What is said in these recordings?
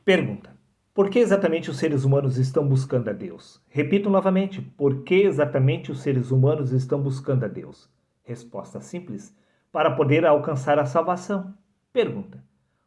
Pergunta: por que exatamente os seres humanos estão buscando a Deus? Repito novamente: por que exatamente os seres humanos estão buscando a Deus? Resposta simples: para poder alcançar a salvação. Pergunta: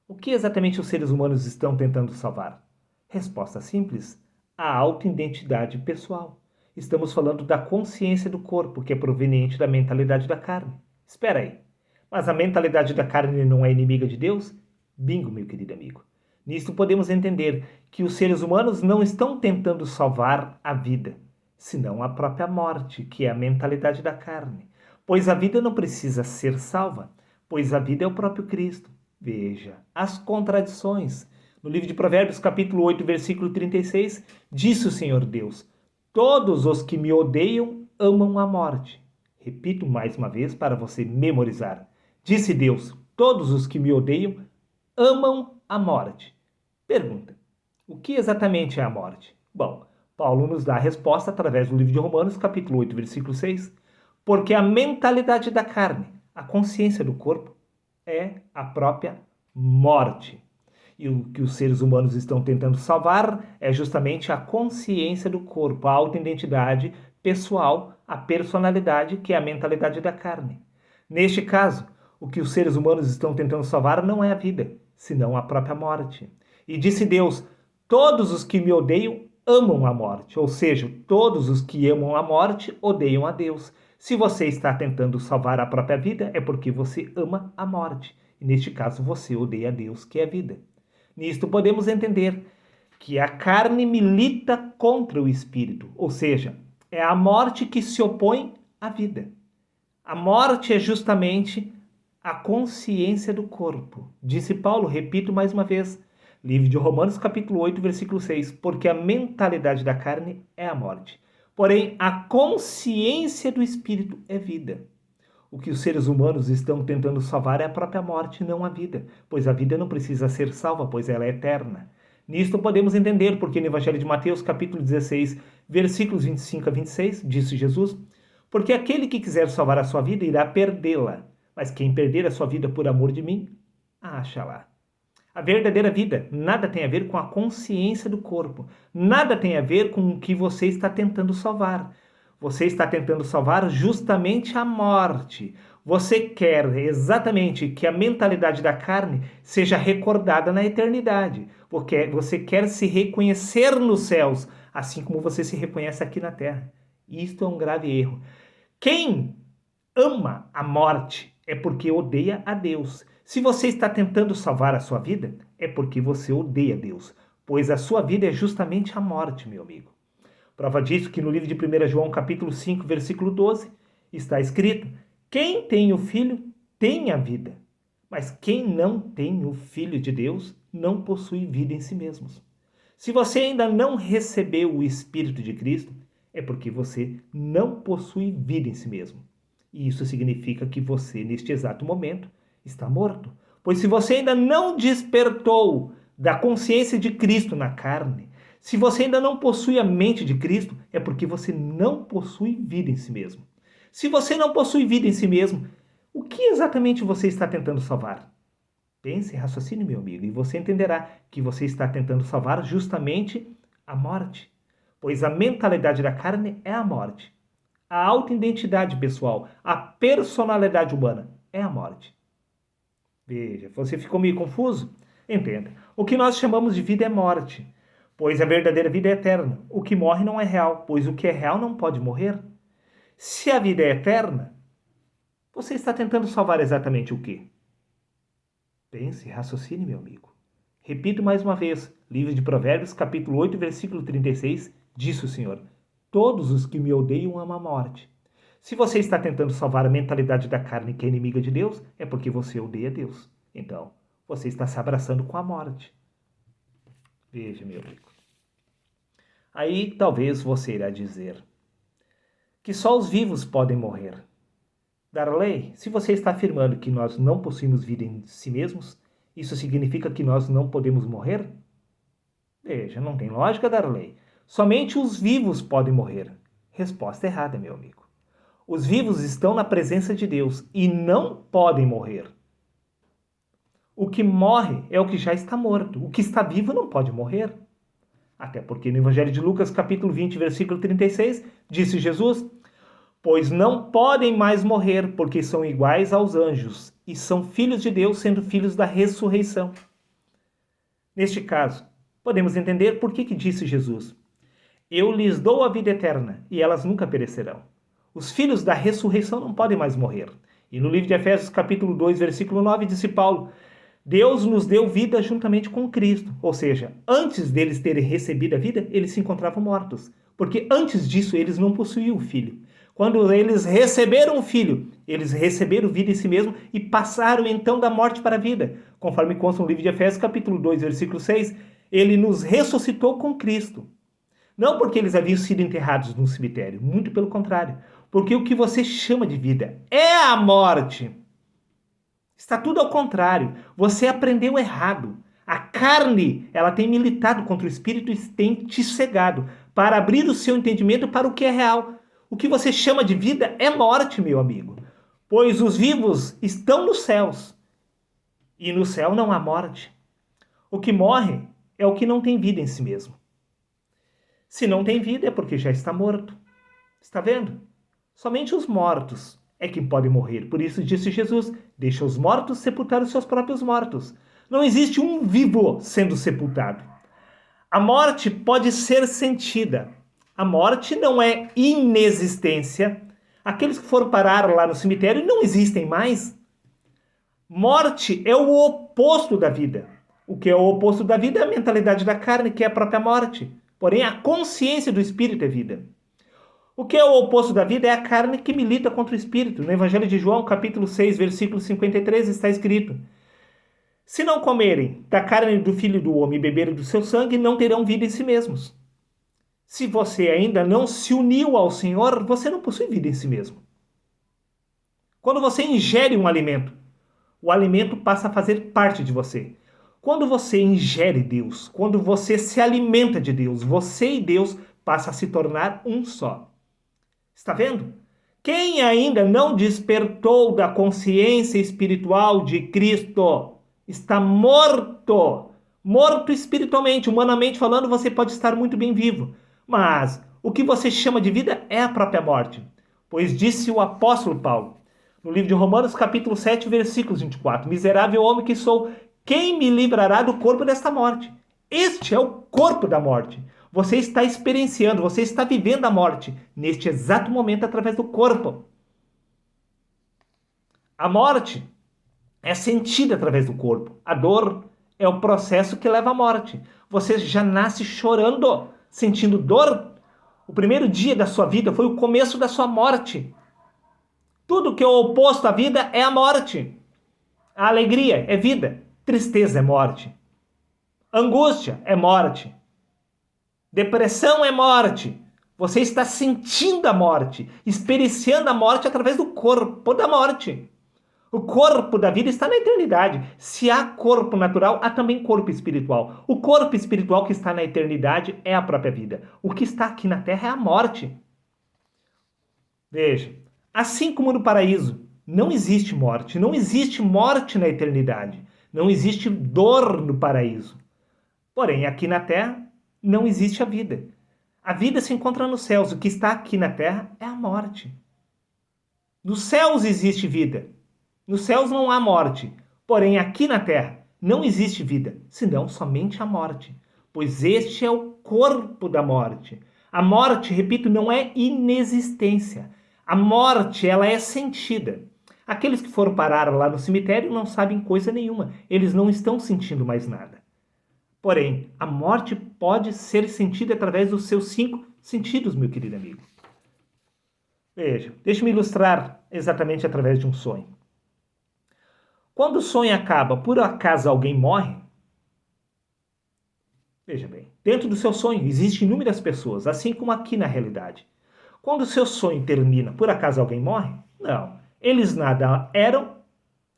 o que exatamente os seres humanos estão tentando salvar? Resposta simples: a autoidentidade pessoal. Estamos falando da consciência do corpo, que é proveniente da mentalidade da carne. Espera aí, mas a mentalidade da carne não é inimiga de Deus? Bingo, meu querido amigo. Nisto podemos entender que os seres humanos não estão tentando salvar a vida, senão a própria morte, que é a mentalidade da carne. Pois a vida não precisa ser salva, pois a vida é o próprio Cristo. Veja as contradições. No livro de Provérbios, capítulo 8, versículo 36, disse o Senhor Deus: todos os que me odeiam amam a morte. Repito mais uma vez para você memorizar. Disse Deus: todos os que me odeiam amam a morte. Pergunta: o que exatamente é a morte? Bom, Paulo nos dá a resposta através do livro de Romanos, capítulo 8, versículo 6. Porque a mentalidade da carne, a consciência do corpo, é a própria morte. E o que os seres humanos estão tentando salvar é justamente a consciência do corpo, a autoidentidade pessoal, a personalidade, que é a mentalidade da carne. Neste caso, o que os seres humanos estão tentando salvar não é a vida, senão a própria morte. E disse Deus: todos os que me odeiam amam a morte, ou seja, todos os que amam a morte odeiam a Deus. Se você está tentando salvar a própria vida, é porque você ama a morte. E neste caso, você odeia a Deus, que é a vida. Nisto podemos entender que a carne milita contra o espírito, ou seja, é a morte que se opõe à vida. A morte é justamente a consciência do corpo. Disse Paulo, repito mais uma vez, livro de Romanos, capítulo 8, versículo 6, porque a mentalidade da carne é a morte. Porém, a consciência do espírito é vida. O que os seres humanos estão tentando salvar é a própria morte, não a vida, pois a vida não precisa ser salva, pois ela é eterna. Nisto podemos entender porque no Evangelho de Mateus, capítulo 16, versículos 25 a 26, disse Jesus: porque aquele que quiser salvar a sua vida irá perdê-la, mas quem perder a sua vida por amor de mim, acha-la. A verdadeira vida nada tem a ver com a consciência do corpo, nada tem a ver com o que você está tentando salvar. Você está tentando salvar justamente a morte. Você quer exatamente que a mentalidade da carne seja recordada na eternidade, porque você quer se reconhecer nos céus, assim como você se reconhece aqui na terra. Isto é um grave erro. Quem ama a morte é porque odeia a Deus. Se você está tentando salvar a sua vida, é porque você odeia Deus, pois a sua vida é justamente a morte, meu amigo. Prova disso que no livro de 1 João, capítulo 5, versículo 12, está escrito: quem tem o Filho tem a vida, mas quem não tem o Filho de Deus não possui vida em si mesmos. Se você ainda não recebeu o Espírito de Cristo, é porque você não possui vida em si mesmo. E isso significa que você, neste exato momento, está morto. Pois se você ainda não despertou da consciência de Cristo na carne, se você ainda não possui a mente de Cristo, é porque você não possui vida em si mesmo. Se você não possui vida em si mesmo, o que exatamente você está tentando salvar? Pense, raciocine, meu amigo, e você entenderá que você está tentando salvar justamente a morte. Pois a mentalidade da carne é a morte. A autoidentidade pessoal, a personalidade humana é a morte. Veja, você ficou meio confuso? Entenda. O que nós chamamos de vida é morte, pois a verdadeira vida é eterna. O que morre não é real, pois o que é real não pode morrer. Se a vida é eterna, você está tentando salvar exatamente o quê? Pense, raciocine, meu amigo. Repito mais uma vez, livro de Provérbios, capítulo 8, versículo 36, disse o Senhor: todos os que me odeiam amam a morte. Se você está tentando salvar a mentalidade da carne que é inimiga de Deus, é porque você odeia Deus. Então, você está se abraçando com a morte. Veja, meu amigo. Aí talvez você irá dizer que só os vivos podem morrer. Darley, se você está afirmando que nós não possuímos vida em si mesmos, isso significa que nós não podemos morrer? Veja, não tem lógica, Darley. Somente os vivos podem morrer. Resposta errada, meu amigo. Os vivos estão na presença de Deus e não podem morrer. O que morre é o que já está morto. O que está vivo não pode morrer. Até porque no Evangelho de Lucas, capítulo 20, versículo 36, disse Jesus: pois não podem mais morrer, porque são iguais aos anjos, e são filhos de Deus, sendo filhos da ressurreição. Neste caso, podemos entender por que disse Jesus: eu lhes dou a vida eterna, e elas nunca perecerão. Os filhos da ressurreição não podem mais morrer. E no livro de Efésios, capítulo 2, versículo 9, disse Paulo: Deus nos deu vida juntamente com Cristo. Ou seja, antes deles terem recebido a vida, eles se encontravam mortos. Porque antes disso, eles não possuíam o Filho. Quando eles receberam o Filho, eles receberam vida em si mesmo e passaram então da morte para a vida. Conforme consta no livro de Efésios, capítulo 2, versículo 6, ele nos ressuscitou com Cristo. Não porque eles haviam sido enterrados num cemitério, muito pelo contrário. Porque o que você chama de vida é a morte. Está tudo ao contrário. Você aprendeu errado. A carne, ela tem militado contra o espírito e tem te cegado para abrir o seu entendimento para o que é real. O que você chama de vida é morte, meu amigo. Pois os vivos estão nos céus. E no céu não há morte. O que morre é o que não tem vida em si mesmo. Se não tem vida é porque já está morto. Está vendo? Somente os mortos é que podem morrer. Por isso disse Jesus: deixa os mortos sepultar os seus próprios mortos. Não existe um vivo sendo sepultado. A morte pode ser sentida. A morte não é inexistência. Aqueles que foram parar lá no cemitério não existem mais. Morte é o oposto da vida. O que é o oposto da vida é a mentalidade da carne, que é a própria morte. Porém, a consciência do espírito é vida. O que é o oposto da vida é a carne que milita contra o espírito. No Evangelho de João, capítulo 6, versículo 53, está escrito: se não comerem da carne do Filho do Homem e beberem do seu sangue, não terão vida em si mesmos. Se você ainda não se uniu ao Senhor, você não possui vida em si mesmo. Quando você ingere um alimento, o alimento passa a fazer parte de você. Quando você ingere Deus, quando você se alimenta de Deus, você e Deus passam a se tornar um só. Está vendo? Quem ainda não despertou da consciência espiritual de Cristo está morto. Morto espiritualmente, humanamente falando, você pode estar muito bem vivo. Mas o que você chama de vida é a própria morte. Pois disse o apóstolo Paulo, no livro de Romanos, capítulo 7, versículos 24, miserável homem que sou, quem me livrará do corpo desta morte? Este é o corpo da morte. Você está experienciando, você está vivendo a morte neste exato momento através do corpo. A morte é sentida através do corpo. A dor é o processo que leva à morte. Você já nasce chorando, sentindo dor. O primeiro dia da sua vida foi o começo da sua morte. Tudo que é o oposto à vida é a morte. A alegria é vida. Tristeza é morte. Angústia é morte. Depressão é morte. Você está sentindo a morte, experienciando a morte através do corpo da morte. O corpo da vida está na eternidade. Se há corpo natural, há também corpo espiritual. O corpo espiritual que está na eternidade é a própria vida. O que está aqui na terra é a morte. Veja, assim como no paraíso, não existe morte. Não existe morte na eternidade. Não existe dor no paraíso. Porém, aqui na terra, não existe a vida. A vida se encontra nos céus. O que está aqui na terra é a morte. Nos céus existe vida. Nos céus não há morte. Porém, aqui na terra não existe vida, senão somente a morte. Pois este é o corpo da morte. A morte, repito, não é inexistência. A morte, ela é sentida. Aqueles que foram parar lá no cemitério não sabem coisa nenhuma. Eles não estão sentindo mais nada. Porém, a morte pode ser sentida através dos seus 5 sentidos, meu querido amigo. Veja, deixe-me ilustrar exatamente através de um sonho. Quando o sonho acaba, por acaso alguém morre? Veja bem, dentro do seu sonho existem inúmeras pessoas, assim como aqui na realidade. Quando o seu sonho termina, por acaso alguém morre? Não. Eles nada eram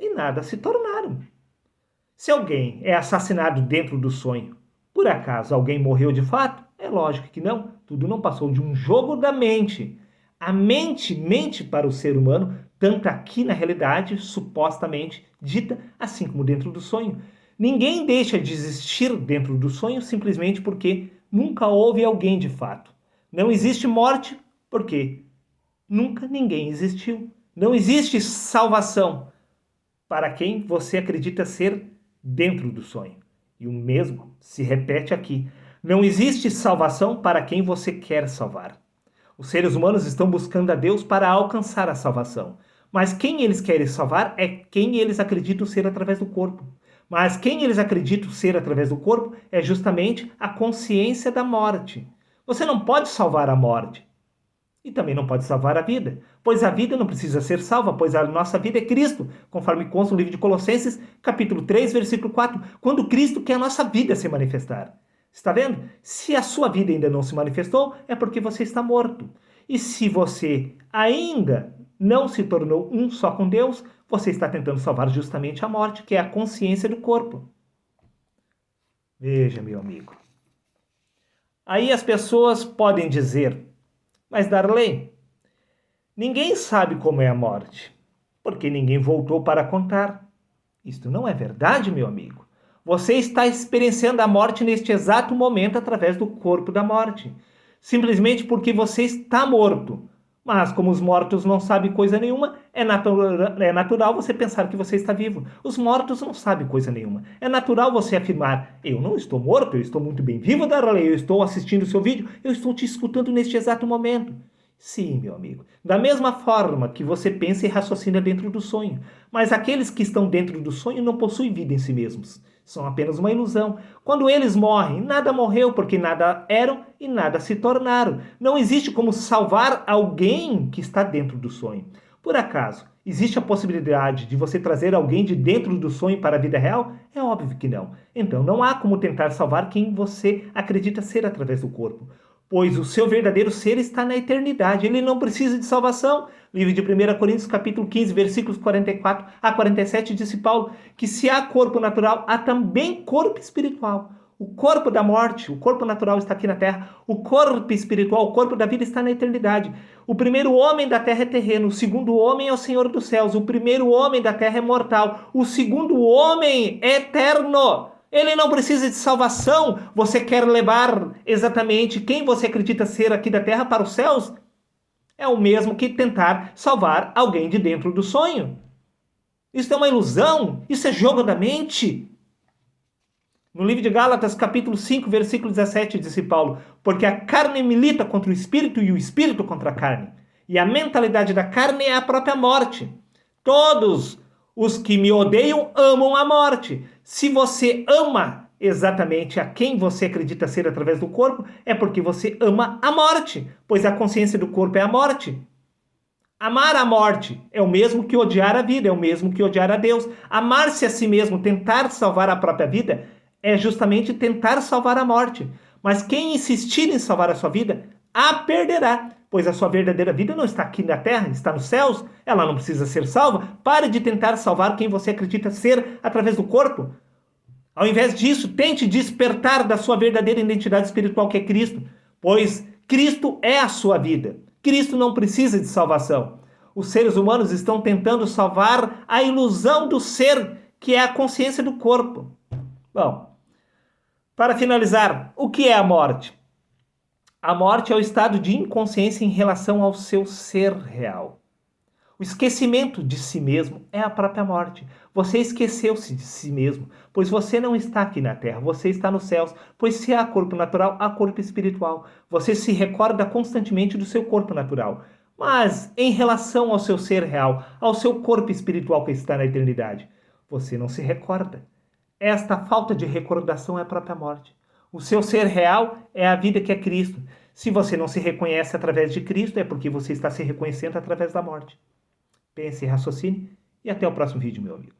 e nada se tornaram. Se alguém é assassinado dentro do sonho, por acaso alguém morreu de fato? É lógico que não. Tudo não passou de um jogo da mente. A mente mente para o ser humano tanto aqui na realidade, supostamente dita, assim como dentro do sonho. Ninguém deixa de existir dentro do sonho simplesmente porque nunca houve alguém de fato. Não existe morte porque nunca ninguém existiu. Não existe salvação para quem você acredita ser dentro do sonho. E o mesmo se repete aqui. Não existe salvação para quem você quer salvar. Os seres humanos estão buscando a Deus para alcançar a salvação. Mas quem eles querem salvar é quem eles acreditam ser através do corpo. Mas quem eles acreditam ser através do corpo é justamente a consciência da morte. Você não pode salvar a morte. E também não pode salvar a vida, pois a vida não precisa ser salva, pois a nossa vida é Cristo, conforme consta no livro de Colossenses, capítulo 3, versículo 4, quando Cristo quer a nossa vida se manifestar. Está vendo? Se a sua vida ainda não se manifestou, é porque você está morto. E se você ainda não se tornou um só com Deus, você está tentando salvar justamente a morte, que é a consciência do corpo. Veja, meu amigo. Aí as pessoas podem dizer: mas Darley, ninguém sabe como é a morte, porque ninguém voltou para contar. Isto não é verdade, meu amigo. Você está experienciando a morte neste exato momento através do corpo da morte, simplesmente porque você está morto. Mas como os mortos não sabem coisa nenhuma, é natural você pensar que você está vivo. Os mortos não sabem coisa nenhuma. É natural você afirmar: eu não estou morto, eu estou muito bem vivo, Darley, eu estou assistindo o seu vídeo, eu estou te escutando neste exato momento. Sim, meu amigo. Da mesma forma que você pensa e raciocina dentro do sonho. Mas aqueles que estão dentro do sonho não possuem vida em si mesmos. São apenas uma ilusão. Quando eles morrem, nada morreu porque nada eram e nada se tornaram. Não existe como salvar alguém que está dentro do sonho. Por acaso, existe a possibilidade de você trazer alguém de dentro do sonho para a vida real? É óbvio que não. Então não há como tentar salvar quem você acredita ser através do corpo, pois o seu verdadeiro ser está na eternidade. Ele não precisa de salvação. Livro de 1 Coríntios, capítulo 15, versículos 44 a 47, disse Paulo que se há corpo natural, há também corpo espiritual. O corpo da morte, o corpo natural está aqui na terra. O corpo espiritual, o corpo da vida está na eternidade. O primeiro homem da terra é terreno, o segundo homem é o Senhor dos céus. O primeiro homem da terra é mortal, o segundo homem é eterno. Ele não precisa de salvação. Você quer levar exatamente quem você acredita ser aqui da terra para os céus? É o mesmo que tentar salvar alguém de dentro do sonho. Isso é uma ilusão. Isso é jogo da mente. No livro de Gálatas, capítulo 5, versículo 17, disse Paulo: porque a carne milita contra o espírito e o espírito contra a carne. E a mentalidade da carne é a própria morte. Todos os que me odeiam amam a morte. Se você ama exatamente a quem você acredita ser através do corpo, é porque você ama a morte, pois a consciência do corpo é a morte. Amar a morte é o mesmo que odiar a vida, é o mesmo que odiar a Deus. Amar-se a si mesmo, tentar salvar a própria vida, é justamente tentar salvar a morte. Mas quem insistir em salvar a sua vida, a perderá, pois a sua verdadeira vida não está aqui na terra, está nos céus. Ela não precisa ser salva. Pare de tentar salvar quem você acredita ser através do corpo. Ao invés disso, tente despertar da sua verdadeira identidade espiritual, que é Cristo, pois Cristo é a sua vida. Cristo não precisa de salvação. Os seres humanos estão tentando salvar a ilusão do ser, que é a consciência do corpo. Bom, para finalizar, o que é a morte? A morte é o estado de inconsciência em relação ao seu ser real. O esquecimento de si mesmo é a própria morte. Você esqueceu-se de si mesmo, pois você não está aqui na terra, você está nos céus, pois se há corpo natural, há corpo espiritual. Você se recorda constantemente do seu corpo natural. Mas em relação ao seu ser real, ao seu corpo espiritual que está na eternidade, você não se recorda. Esta falta de recordação é a própria morte. O seu ser real é a vida que é Cristo. Se você não se reconhece através de Cristo, é porque você está se reconhecendo através da morte. Pense, raciocine e até o próximo vídeo, meu amigo.